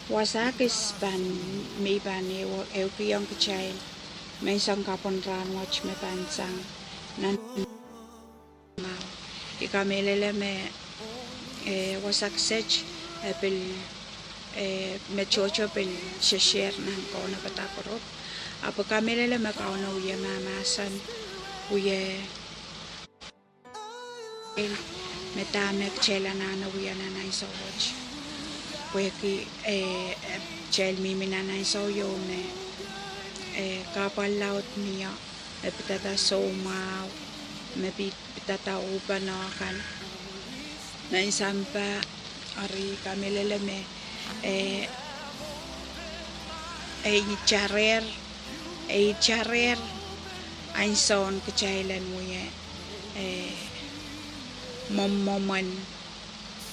wasakis ban may ban eukiyong kachay may isang kapon ran watch me pansang nan ikamelele me wasak sech epil me chocho pil share nan Kauno patakorop apa kamelele me Kauno uye mamasan uye me tamek chela nana uye nanay so watch Weki chel mimi nanay so yo me kapal laut niya me pitata somaw me pitata upan kan na isampa ari kamelele me charer ein son kechailan mo ye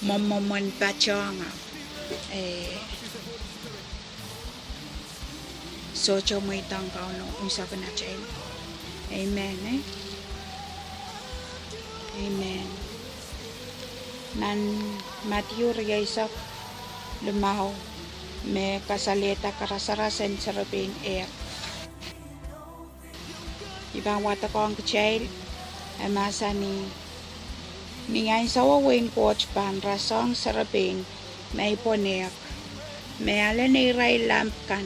momomon pachonga so cho Mweidehng Kauno unsa na chain amen amen nan Matthew riyaisak lumaw me kasaleta karasarasen sarapin ibang wata ko ang kecil masa ni ngayon sa wawing coach pan rasong sarapin may ponek may ala ni ray lamp kan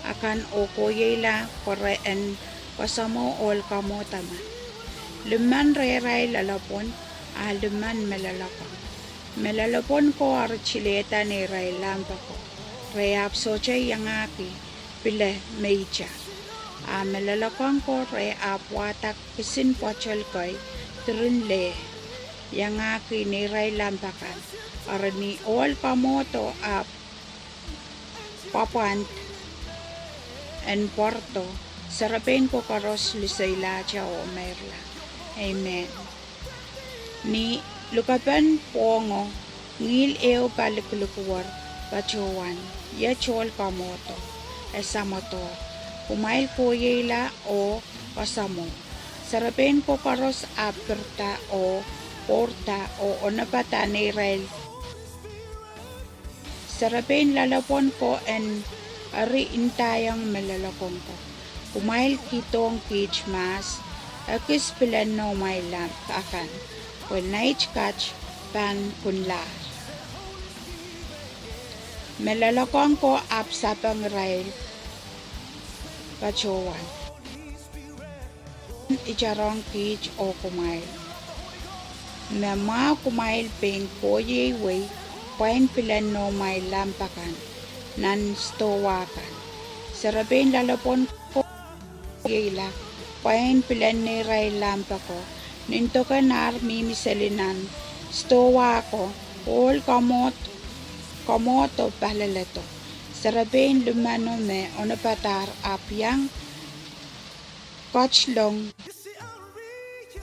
akan okoyela koreen pasamo ol kamotama luman ray lalapon luman melalapon ko archileta ni ray lamp ko rayap soche yang aki pile meja melalakon ko rayap watak pisin pochel koy trinle yang aki ni ray lampakan arani ol kamoto papuant en Porto sarapin ko karos lisayla cha o merla amen ni lukapan pongo ngil eo palikulukuwar pachuan ya chol kamoto esamoto kumail ko yela o pasamo sarapin ko karos aperta o porta o onapata ni rail sarapin lalapon ko en ari intayang melalakon ko kumail kitong cage mas akis pilan no may lamp akan when night catch pan kunlar melalakon ko apsapang rail pachowan icharong cage o kumail Mama kumail pen ko yewe pain pilan no may lampakan nan stowakan sarapin lalapon ko yela pain pilan ni ray lampako ninto kanar mimisalinan stowa ko ol kamoto palalato sarapin lumano me onapatar apyang kachlong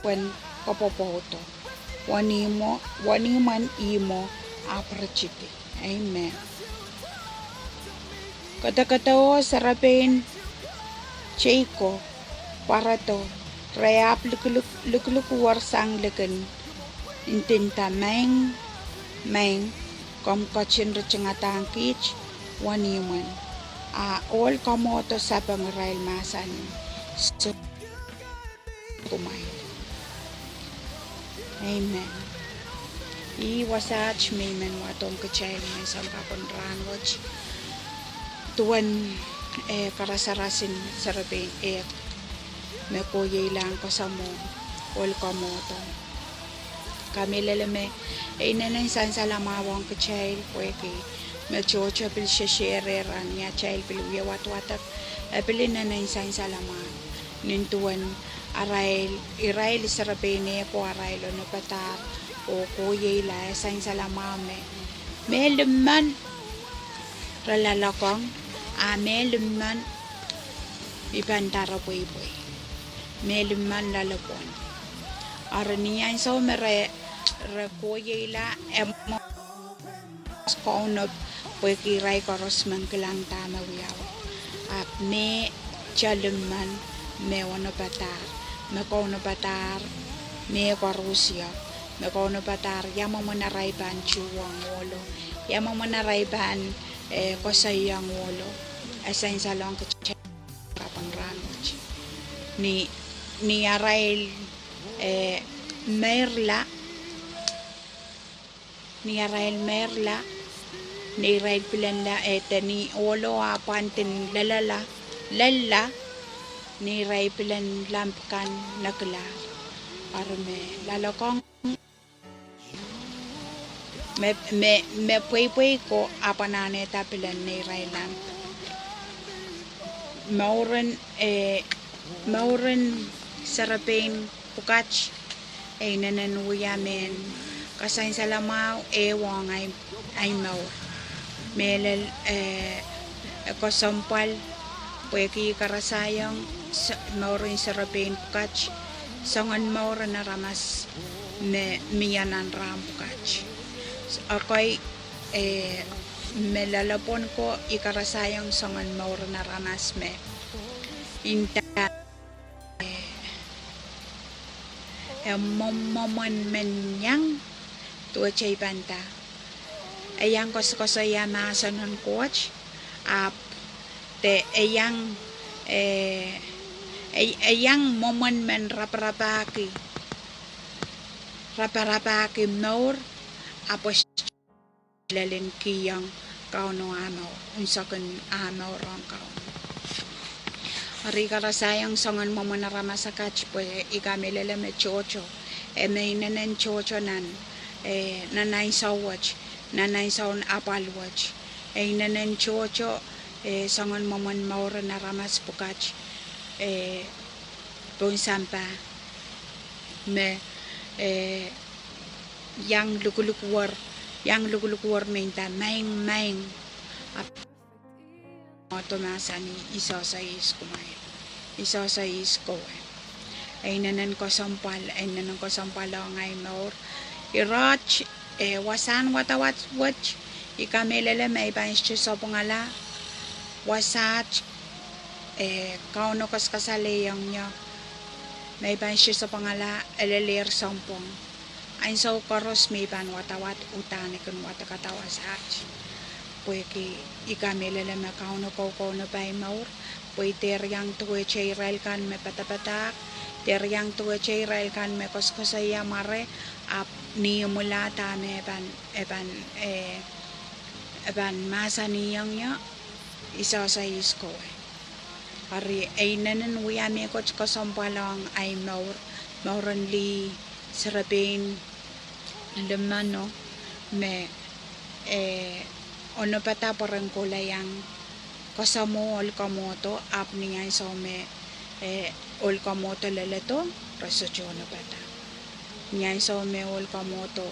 wen kapopoto waniman imo aprachiti amen kata-kata sarapin Cheiko para to rayap lukluk warsang lekan intinta meng kom kachin rechengatang kich waniman all kamoto sa pangrail masan so kumain amen wasach memen watong kecil may sampapon ranwach tuwan karasarasin sarapin me koye lang kasamo ol kamoto kami lalame nanay san salamawang kecil kweke me chocho pil share ran ya child pil watak pilin nanay san salamaw nintuan irail sarapin ko arail no patar o koye la san salamame me leman ralalakong meluman ibandara boy meluman lalapon araniyan so mere rekoyela Kauno pweki ray koros man kilang tama wiyaw me chaluman me wano patar me Kauno patar me korusya me Kauno patar yama mo na ray ban chuwang wolo yama mo na ray ban kosayang wolo asain salong kachay kapang ranwach ni arail merla ni arail merla ni rail pilanla ni wolo apantin lala ni rail pilan lampkan nakla arme lalakong me pui ko apanane tapilan ni rail lamp Mauren sarapin pukach ay nananuyamin kasain salamao ewang ay Mour melel kosampal pweki karasayang Mauren sarapin pukach sangan Mour na ramas miyanan ram pukach ako'y melalapon ko ikarasayang sangan Mour na ramas me inta momon menyang tua chay banta ayang kos ya masanon coach ap te ayang momon men raparapaki Mour apos lalin kiyang Kauno ano unsakan ano rong Kauno Rika rasayang sangan mo manarama sa catch po ikamilala me chocho may nanan chocho nan nanay sawach nanay sawn apal watch nanan chocho sangan mo man Mour na ramas po catch pun sampa me yang lukulukwar minta maing ap Tomasa ni isa sa isko ay nanan ko sampal ay Mour irach wasan watawat watch ikamelele may bansyo sa pangala wasach Kauno kaskasaleyang niya may bansyo sa pangala eleler sampong ay so karos may ban watawat utane kun watakatawasach pweki ikamelele me Kauno pa Mour pwede teryang tuwe chay rail kan me patapatak teryang tuwe chay rail kan me koskosaya mare ap niyo mula tame eban masa niyang niya isa sa isko ari ay nanan wiyami ko kosampalang ay Mauren li sarapin lemano me ono pata parang kulayang kasamo olkamoto ap niya so me olkamoto lalato rasojono pata niya so me olkamoto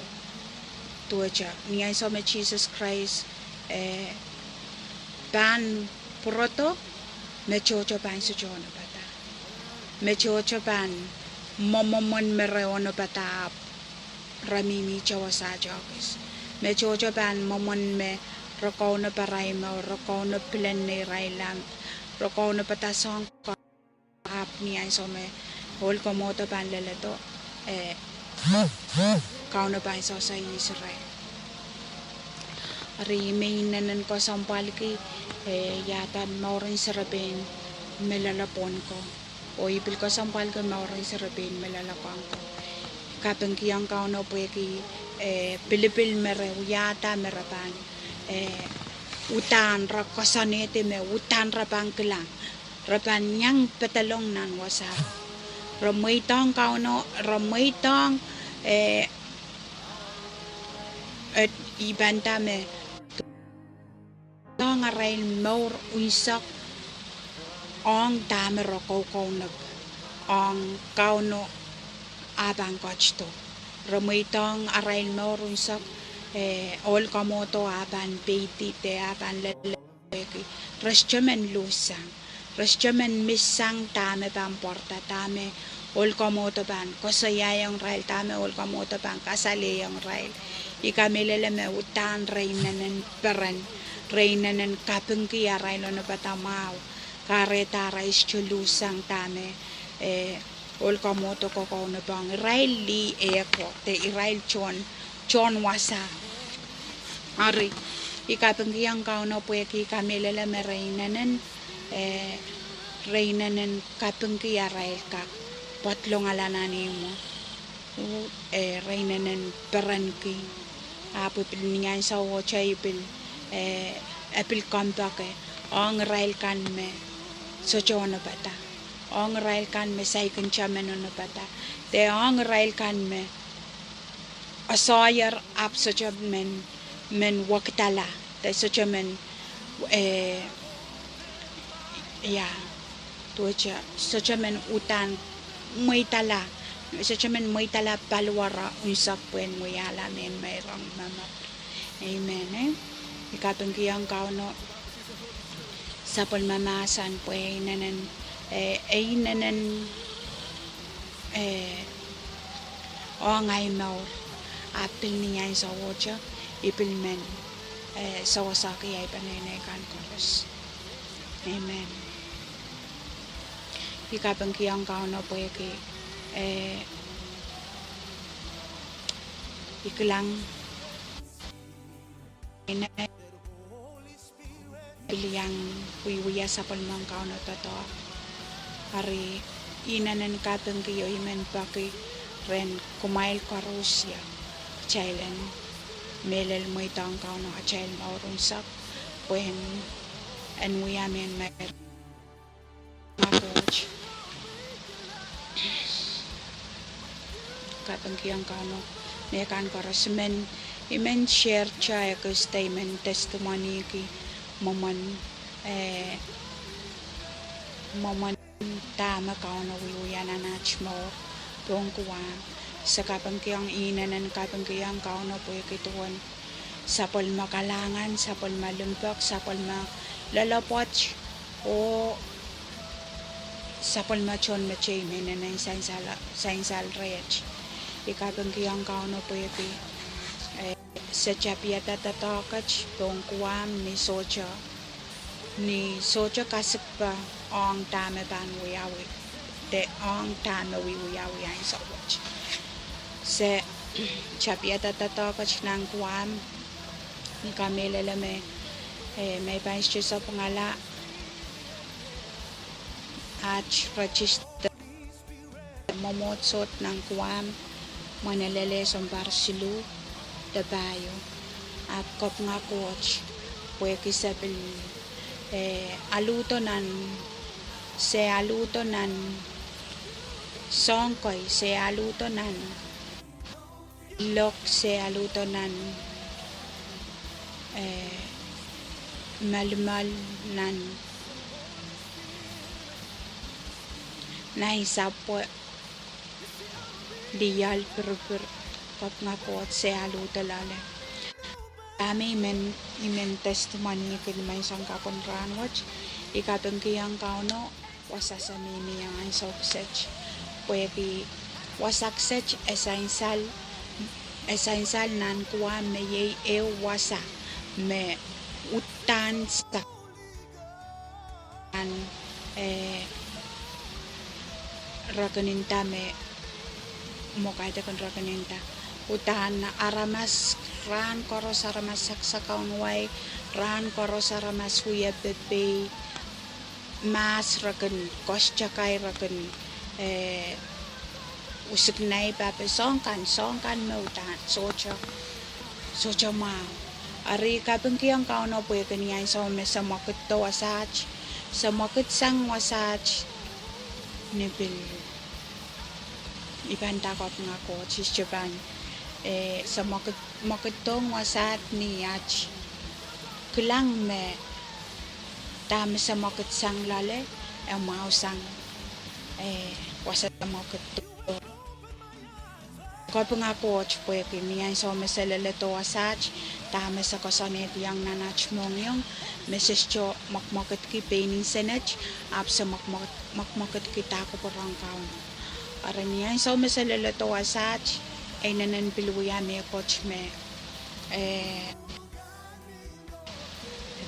tuacha niya so me Jesus Christ ban proto me chocho ban sojono pata me chocho ban momomon mereono pata ramimi chawasa jokis me chocho ban momon me Kauno paray Mour Kauno pilan ni railam Kauno patasong kap niya so me hol komoto pan lalato Kauno pa so sa Israel ari may nanan ko sampal ki yatan Mauren sarapin melalapon ko o ipil ko sampal ko Mauren sarapin melalapon ko kapeng kiyang Kauno pweki pilipil merew yata merapan utan rakasanete me utan rapang kelang rapan yang petalong nan wasa Mweidehng Kauno Mweidehng ibanta me tong arail Mour Unsek Ohng tame Kauno Ohng Kauno abang kochto Mweidehng arail Mour Unsek ol kamoto apan peiti te apan lalaki rasjaman lusang rasjaman misang tame pamporta tame ol kamoto ban kosayayang rail tame ol kamoto ban kasaleyang rail ikamelele me utan reinanan peran reinanan kapengki rail no patamaw kareta rais chulusang tame ol kamoto ko na bang rail li eko te rail chon wasa ari ikapengkiyang kauno pueki kamelele me reinanen kapengkiya rail kak patlong alanani mo reinanen peranki apu pilningan sa wocha ipil apil kampake ong rail kan me sochono bata ong rail kan me saikan chameno no bata te ong rail kan me asayar ap sochob men waktala te sochob men ya tuacha sochob men utan Mweidehng palwara unsak puen muyala men mayroong mama. Amen. Ikapengkiyang kauno sapol mamasan pue nanan Ohngay Mour apil niya sa wocha ipil men sawasaki ay panenay kan koros. Amen. Ikapengkiyang kauno pue iklang piliyang wiwiya sa palmang kauno toto hari inanan kapengkiyo imen paki ren kumail karusya chailen melel Mweidehng kauno chail maurunsak puen enwiyamen mer makoch kapengkiyang kauno mekan koros imen share chaya ke statement testimony ki moman tama kauno wiwiyana nachmo tongkuwa sa kapengkiyang inanan kapengkiyang kauno po ikituan sapol makalangan sapol malumpak sapol malalapot o sapol machon machay menanan sainsal rech ikapengkiyang kauno po iti sa chapiyata tatakach tongkuam ni socha kasakpa ong tame ban wiyawi te ong tame wiyawi ay sa watch sa chapiyata tatakach ng kuam ni kamelele may pansyo sa pangala at register momotsot ng kuam manalele som barsilu dabayo at kop nga coach pwe kisapil aluto nan songkoy se aluto nan lok se aluto nan malmal nan nahisap po diyal per kap nga po at se aluto lale kami imen testimony kilmay sang kapon ranwatch ikapengkiyang kauno wasasamini yang ang soksech pwede wasaksech esainsal nan kuwa me wasa me utan sa rakaninta me mokayta kan rakaninta utahan na aramas ran koros aramas saksakaunway ran koros aramas huya bebe mas rakan koschakay rakan usignay pape songkan me utahan socha ma ari kapengkiyang kauno po kaniyan sa makit to wasach sa makit sang wasach nibil ibanda ko nga ko Japan sa makitong wasat ni ach kulang me tama sa makit sang lale ang mausang wasat makit ko nga ko pwede niyan so meselele to wasat tama sa kasanet yang nanach mong yung message cho makmakit ki painting senach ap sa makmakit kita ko parang kaon araniyan so meselele to wasat ay nanan piluya me coach me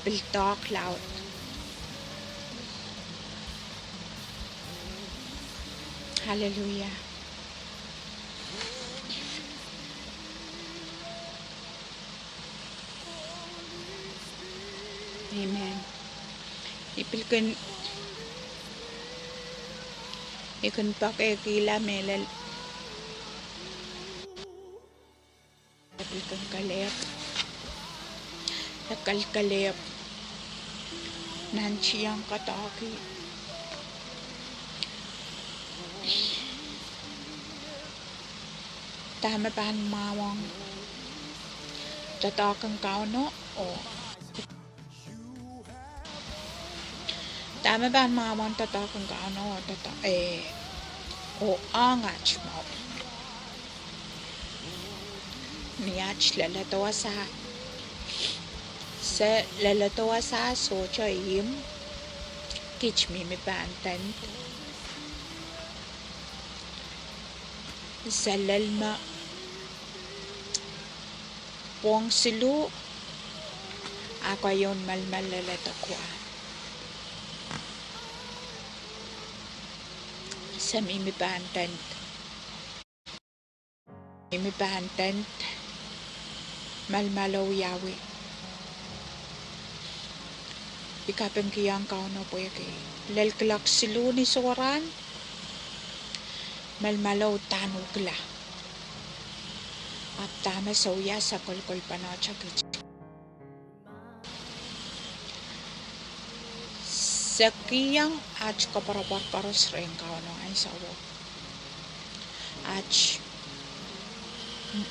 bil talk loud hallelujah Amen. Ikun pakai kila melal. Ipilkan kalep. Nakal kalep. Nansiyang kataki. Tama pan mawang. Tatakang kauno o. Tama ban mawang tatakang kauno o angach mo. Niyach lalatawa sa socho im kich mi bantan salalma pong silu ako yon malmal lalatakwa sa mimi bantan malmalaw yawi ikapeng kiyang kauno po yaki lalkalak silu ni soran malmalaw tanukla at tama sauya sa kolkol panachakit sa kiyang at kaparabarbaros rin kauno ay sawo at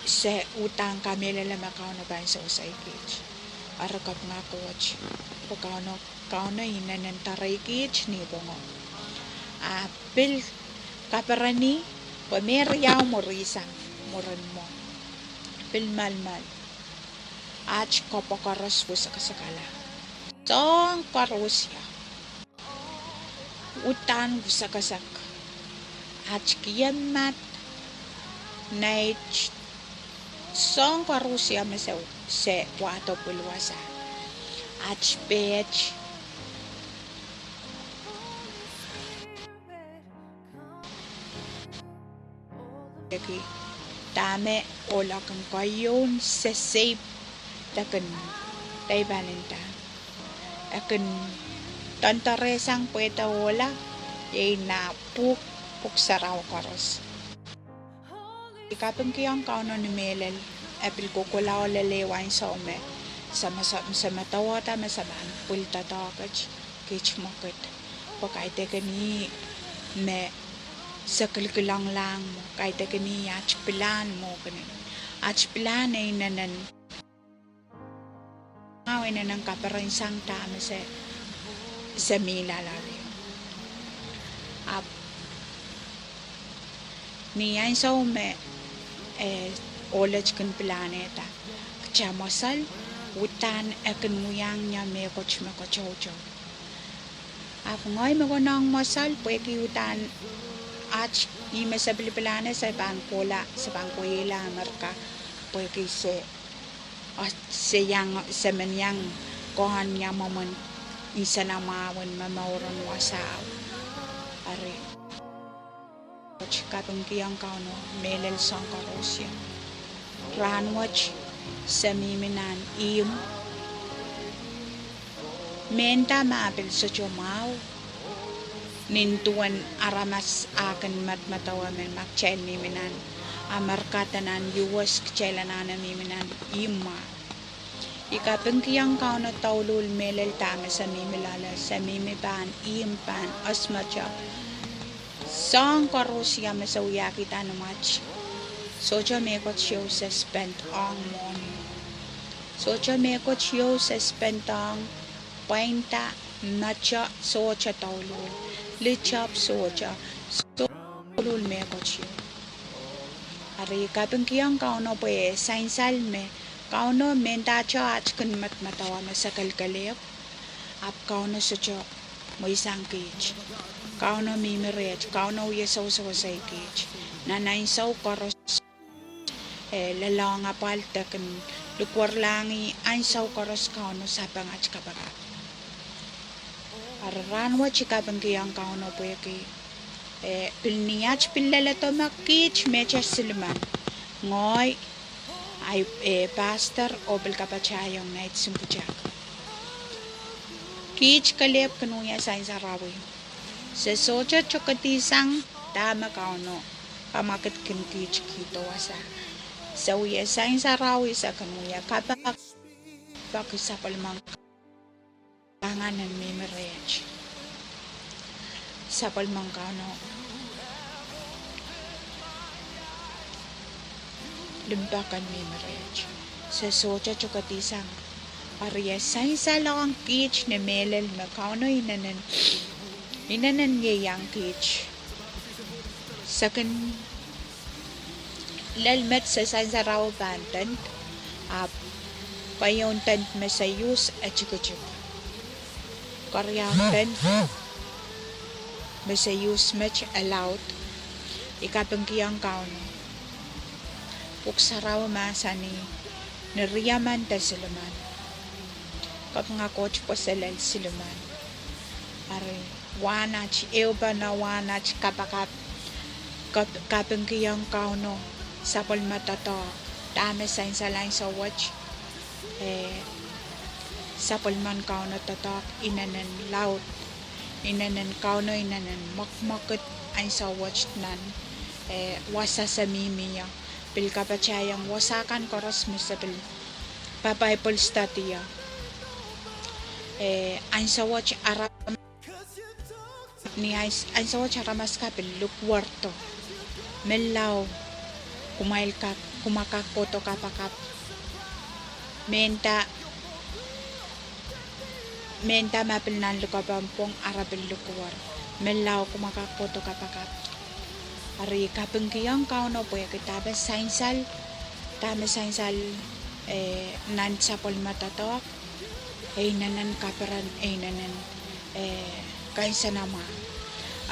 sa utang kami lalamakaw na ba sa usay kich arakap nga coach kauno hinanantaray kich ni bongo apil kaparani pameryaw mo risang moran mo pil malmal at kapakaras ko sa kasakala tong karusya utan ko sa kasak at kiyamat night song karusya masaw se wato pulwasa at pech tame ola kang kayon sa safe takan taybaninta akan tantaresang puweta wala yay na puksaraw karos ikapang kiyang kauno ni Melel apil kukulaw lalewain sa ome sa matawata masaban pulta takach kich makit pakaite kani me sa kalkulang lang mo kaite kani achpilan mo kani achpilan ay nanan away na ng kaparansang tama sa milalari ap niyan sa ome olaj kan planeta kcha masal utan akan muyang nya me koch chocho ap ngoy mo nang masal pwede utan ach ima sa plana sa bangkola sa bangkoyela marka pwede se yang sa menyang kohan nya momon isa na mawan mamauron wasaw are katong kiyang kauno melel sang karosya ranwach sa miminan iyum menta maapil sa chumaw nintuan aramas akan matmatawa men makchail miminan amarkatanan yuwas kchailanan miminan ima ikapeng kiyang kauno taulul melel tama sa mimilala sa mimipan impan asmacha sang karosya masawya kita no match socha mekot show sa spent ang morning socha mekot show sa spent ang painta nacha socha taulul lichap socha taulul mekot show ari kapeng kiyang kauno po sainsal me kauno menta cha achkan matmatawa masakal kalep ap kauno socha mo isang cage kauno mimiret kauno yesaw sa wasay cage nanain saw karos lalanga palta kan lukwar langi ain saw karos kauno sa pangach kabaga araranwa chika bangkiyang kauno po yaki pilniyach pilalato makich mecha silman ngoy ay pastor obel kapachayong night sumpujak Kich kalep kanuya sa rawi. Se socha chokati sang dama kauno. Pamakit kin kich kito wasa. Sa uya sa rawi sa kanuya kapak pakisapal mang panganan memerech. Sapal mang kauno. Limbakan memerech. Se socha chokati sang. Arya sa lang kich ne melel na kauno inanan yang kich. Second lalmet sa raw bantan payon tent mesayus achikuchuk. Koryang tent mesayus match allowed ikapangkiyang kauno. Puksaraw masani nariyaman siluman. Nga coach po selel siluman. Are wanach euba na wanach kapakap kapangkiyang kauno sapol matato dame sa lain sa watch sapol man kauno tatok inanan laut inanan kauno inanan makmakit ay sa watch nan wasa sa mimiya pil kapachayang wasakan koros misapil papaipol statiya ang sa watch aram ni ang sa watch aramas kapil lukwarto melaw kumail ka kumakakoto kapakap menta mapil nan lukabampong arabil lukwar melaw kumakakoto kapakap ari kapengkiyang kauno po yakitabe sainsal nan sapol matatok nanan kaperan nanan kainsa nama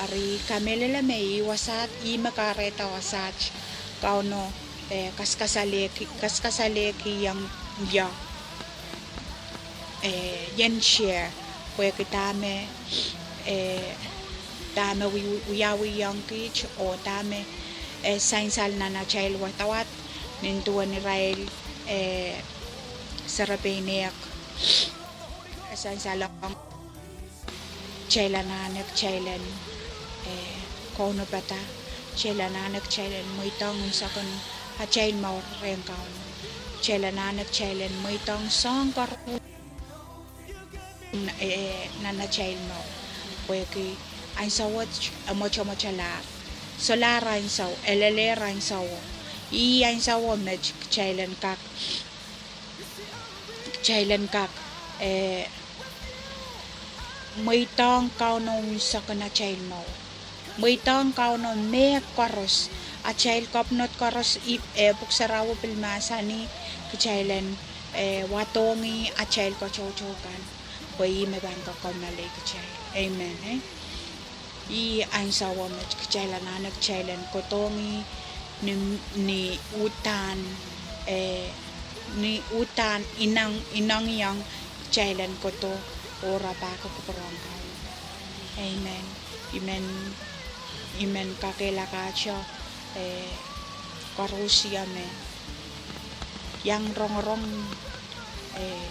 ari kamelala may wasat makareta wasat kauno kaskasaleki yang ya yan share pwe kitame dame wiyawi yang kich o dame sainsal na child watawat nintuan ni Rael sarapenek sainsal ang chailanak chailan Kauno bata chailanak chailan moitong sakon chail Mour ren kauno chailanak chailan moitong songkar na chail Mour pweki ang sawat mocho la solara ang saw elelera ang saw ang saw med chailan kak moitong kauno sakon na chail Mour moitong kauno me koros a child kopnot koros puksarawo pilmasa ni kachailan watongi a child ko chochokan boy meban ko komnalay kachai amen i ang sawa met kachailan anak chailan kotongi ni utan inang yang chailan ko to ora pa ko porong amen kakela kacho karusia me yang rong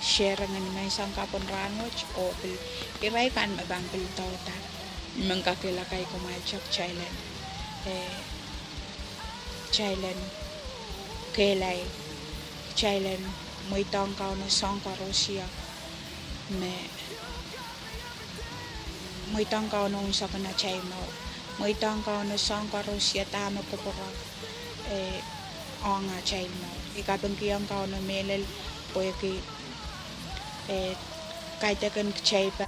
share ng may isang kapon ranwach o iray kan mabang pil tauta imang kakela kay kumachak chailan kelay chailan moitong kauno song karusia me moitong kauno sa kana chay mo moitong kauno song karusia tama ko pora Ohng child mo ikabangkiyang kauno melel poyaki kaitakan chay pa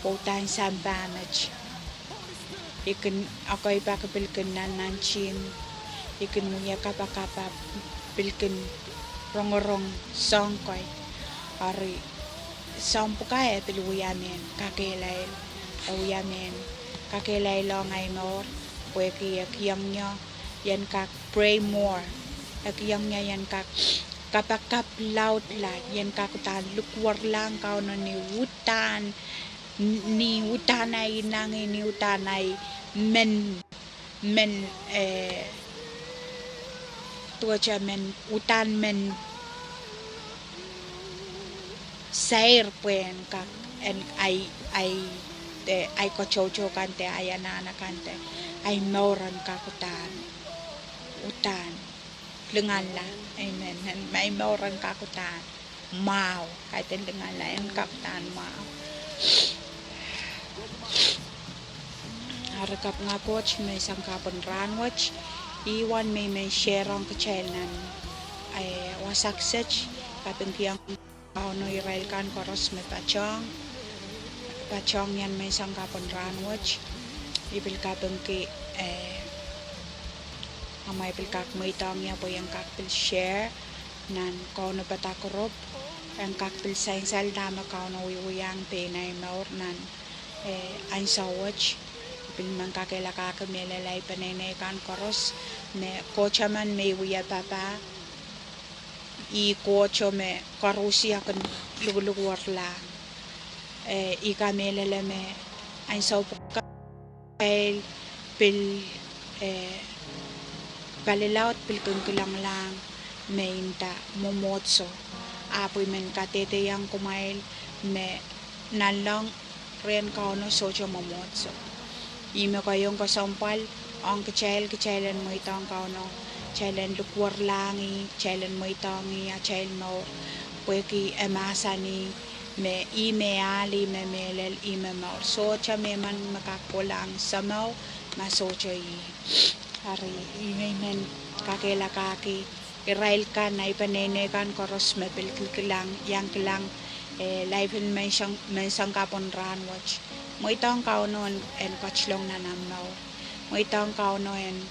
potang sambanach ikin ako'y baka pilkin nanchin ikin muya kapakapa pilkin rongorong songkoy ari sampu kaya piluyamen kakilay awiyamen kakilay longay Mour pweki akiyang nyo yan kak pray more akiyang nya yan kak kapakap loud la yan kakutan lukwar lang kauno ni utanay nangi ni utanay men tuwa cha men utan men sair puen kak en ay kochocho kante ay anana kante ay mauran kakutan utan lengala amen may mauran kakutan mau ay ten lengala en kakutan mau harakap nga coach may sangkapon ranwatch iwan may share ang kachailan ay wasak sech kapeng kiyang Kauno Israel kan koros may pachong yan may sangkapon ranwatch ibil kapeng ki amay bil kak may tong ya po yung kakpil share nan Kauno patakorop ang kakpil sayang saldama Kauno wiwiyang penay Mour nan ang sawatch pilman kakela kakamelalay panay kan koros me kocha man may wiya papa I kocho me karusi akan lugar lang I kamelala me ang saw pil balilawat pil kungkulang lang me inta momotso apoy men katete yang kumail me nalang ren Kauno socho momotso ime kayong kasampal ang kachailan mo itang Kauno chailan lukwar langi chailan mo itangi a chail Mour pweki emasani me ime ali me melel ime Mour socha me man makakulang sa Mour masocha I hari ime men kakela kaki Israel kan na ipanene kan koros me pilkilang yang kilang liven may sangkapon ranwatch mo itang Kauno en kachlong na namaw mo itang Kauno en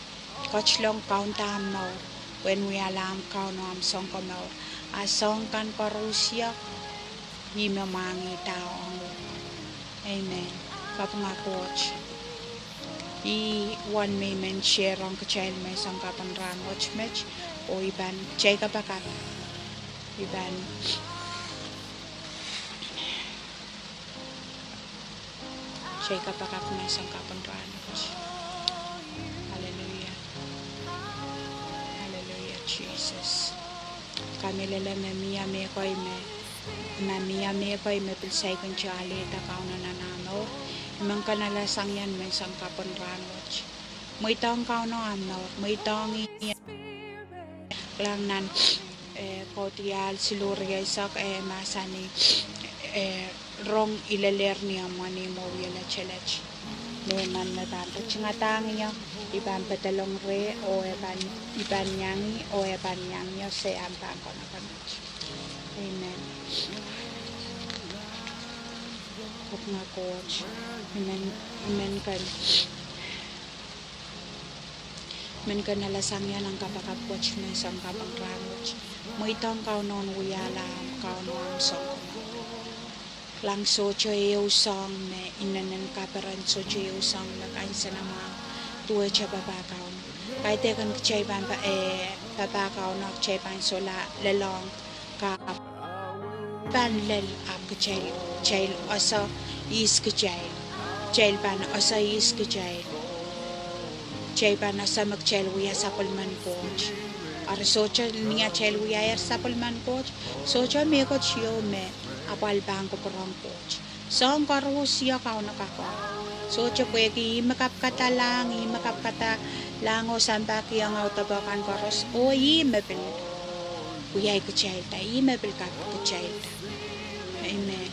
kachlong kauntam Mour when we alam Kauno am song ko Mour asong kan karusia himamangi tao amen kapanga coach I one may men share ang kachel may sangkapan ranwatch match o iban chay kapakat iban chay kapakat may sangkapan ranwatch Jesus kami lala mamiya me koy me pilsay kong chali ta Kauno nanano imang kanalasang yan may sangkapon ranwatch mo itong Kauno Mour mo itong lang nan kotial silurya isak masani rong ilaler niya mani mo wala chelach Neman na tanto chingatang niya iban patalong re o iban yangi o iban yang se ampang ko na kanach amen kung nga coach amen kan nalasang yan ang kapakap coach na isang kapang ranwatch mo itong Kauno wiyala Kauno ang song lang socho usang me inanan kaparan socho usang nakainsa nama tuwa cha babakaw kahit kan kchay ban pa babakaw na kchay ban sola lalong ka banlel ap kchay asa is kchay ban asa is kchay ban asa magchay wiya sa palman coach ar socho niya chay wiya sa palman coach socho me ko chiyo me apal bangko perang coach song karusia Kauno kako so chapweki makapkata lango sambaki ang autabakan karos o mepel uyay kuchelta mepel kap kuchelta amen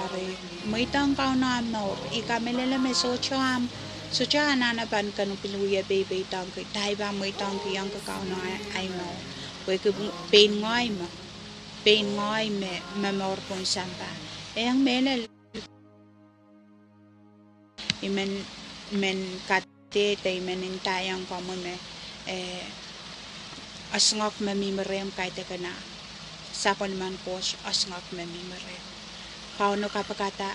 are moitang Kauno Mour ikamelele me socho ananaban kanu piluya baby tang kay taiba moitang kiyang Kauno ay Mour weki pain ngoy me Mour pon samba ang menel men kate tay menin tayang komo me asngok mamimerem kay te kana sapon man coach asngok mamimerem Kauno kapakata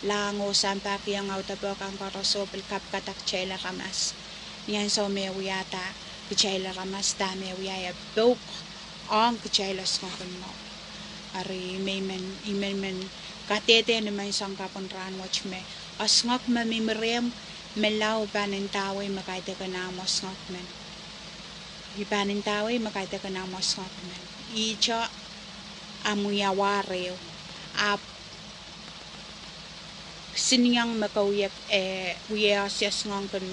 lango sampa kiyang autabok ang karoso bil kapkatak chela kamas niyan so me wiyata chela kamas ta me wiyaya bok ang chela skokon mo ari men katete naman isang kapon ranwatch me asngok mamimerem melaw banin tawe makaita ka na mosngok men ibanin tawe makaita ka na mosngok men icha amuyawareo ap siniang makawiyak wiya sias ngang kan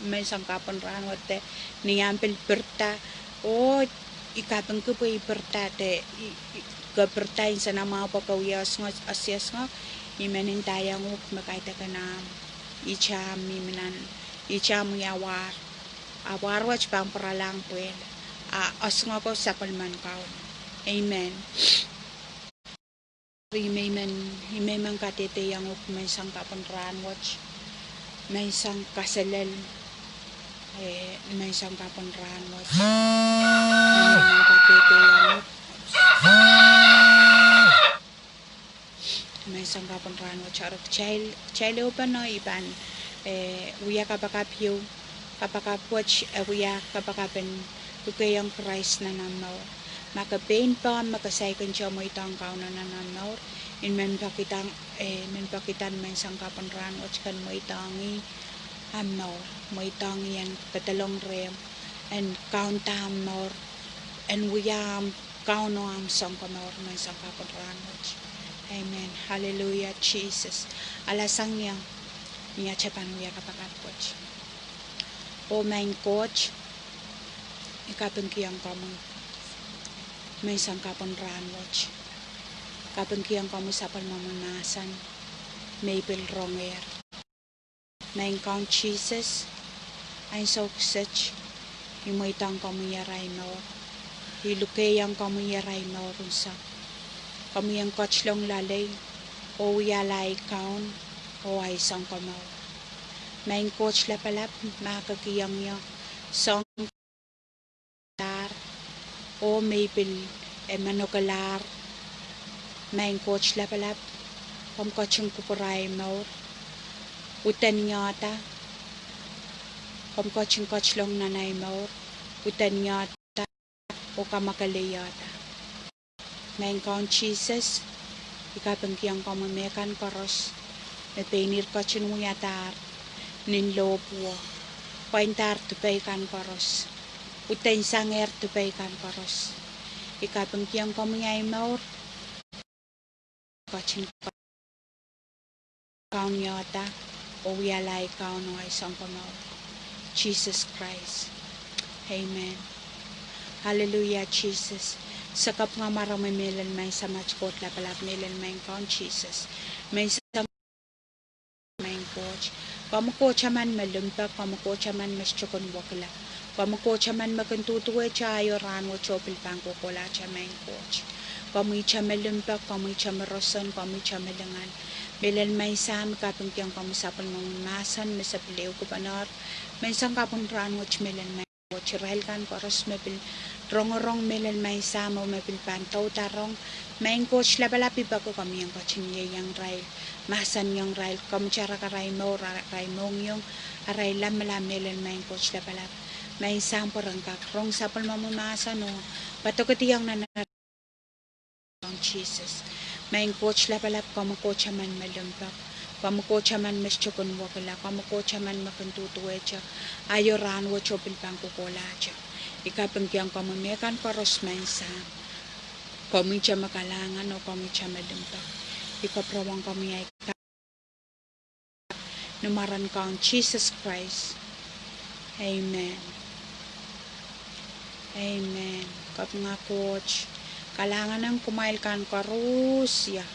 may sang kapon ran wate niyampel berta o ikapeng ko po iberta te gabertain sa nama pakawiyas nga asyas nga imenin tayang uk makaita ka na icham mimenan icham yawar awarwach pang paralang puel as nga ko sapalman kaon. Amen. Himayman katete yang uk may sang kapon ranwach may sang kasalel may sang kapon ranwach himayman katete yang uk may sang kapon ranwach arok child open no iban uya kapakapyo kapakapwach uya kapakapen kukayang Christ na namaw makapain pa makasaykan siya mo itang kauno na namaw in men pakitan may sang kapon ranwach kan mo itangi amaw mo itangi yan katalong rem and count amaw and uya kauno am sang kamaw may sang kapon ranwach. Amen. Hallelujah, Jesus. Alasang niya chapan uya kapakapwach o main coach ikapengkiyang kamu may sang kapon ranwach kapengkiyang kamu sapal mamunasan maple ronger main count Jesus ay such imoitang kamu yaray mo ilukayang kamu yaray mo runsa kamu yang coach long lalay o yalay kaun o ay sang kamaw main coach lapalap makakiyang niya song o maple manogalar main coach lapalap pam coaching kukuray Mour utan yata pam coaching coach long nanay Mour utan yata o kamakali yata main count Jesus ikapengkiyang kamamekan koros may penir coaching mo yatar ninlo po pointar tupay kan koros utan sanger tupay kan koros ikapengkiyang kamuyay Mour coaching kaun yata o yalay kaun o ay sang kamaw Jesus Christ. Amen. Hallelujah, Jesus. Sakap nga maramay milan may sa matchkot lapalap milan may kaun Jesus may sa main coach pamukocha man malumpa pamukocha man mas chokon wakla pamukocha man makantutuwe chayo ranwo chopil pangko kola cha main coach pamuicha malumpa pamuicha maroson pamuicha malangan milan may sam kapengkyang pamusapon mamunasan masapileo ko panar may sang kapon ranwo milan may coach rahel kan paros mapil rong milan may sam o mapil pantaw tarong main coach labalapi ba ko kami yang coaching yang rail masan yung rail kamu cara ka raimong yung rail lam milan main coach labalap may isang porang kakrong sapal mamunasan no patukatiyang nanarang Jesus main coach labalap kamu coach man malumpak kamu coach man masyokon wakala kamu coach man makantutuwe cha ayoran wo chopil pangkukola cha ikapengkyang kamu mekan paros main sam kami cha makalangan o kami cha malumpak ikaprawang kami ay numaran kang Jesus Christ. Amen. Amen. Kap nga coach kalangan ng kumail kan karus ya